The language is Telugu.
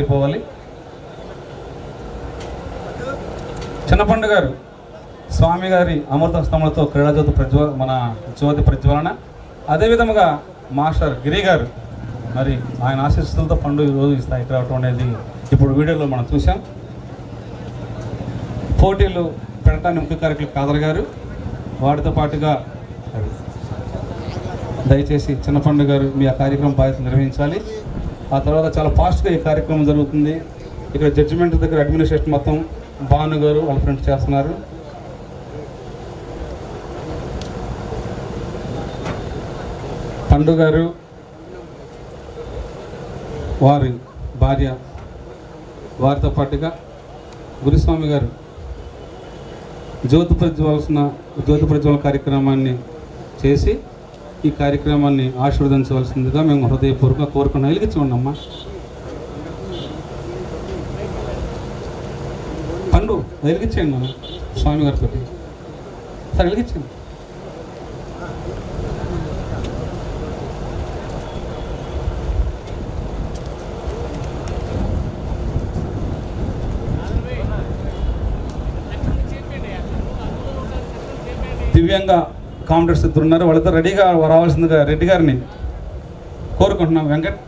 అయిపోవాలి. చిన్నపండు గారు స్వామి గారి అమృత హస్తములతో క్రీడాజ్యోతి మన జ్యోతి ప్రజ్వలన. అదేవిధంగా మాస్టర్ గిరి గారు మరి ఆయన ఆశీస్సులతో పండు ఈరోజు ఈ స్థాయికి రావటం అనేది ఇప్పుడు వీడియోలో మనం చూసాం. పోటీలు పెట్టడానికి ముఖ్య కార్యకులు కాదర్ గారు, వాటితో పాటుగా దయచేసి చిన్నపండు గారు మీ ఆ కార్యక్రమం బాధ్యత నిర్వహించాలి. ఆ తర్వాత చాలా ఫాస్ట్గా ఈ కార్యక్రమం జరుగుతుంది. ఇక్కడ జడ్జిమెంట్ దగ్గర అడ్మినిస్ట్రేషన్ మొత్తం భాను గారు వాళ్ళ ఫ్రెండ్స్ చేస్తున్నారు. పండు గారు, వారి భార్య, వారితో పాటుగా గురుస్వామి గారు జ్యోతి ప్రజ్వల కార్యక్రమాన్ని చేసి ఈ కార్యక్రమాన్ని ఆశీర్వదించవలసిందిగా మేము హృదయపూర్వకంగా కోరుకున్నాం. వెలిగించండి అమ్మా. పండు వెలిగించండి మనం స్వామి గారితో సార్ వెలిగించండి. దివ్యంగా కాంపిటేటర్స్ ఇద్దరు ఉన్నారు, వాళ్ళతో రెడీగా రావాల్సిందిగా రెడ్డి గారిని కోరుకుంటున్నాం. వెంకట్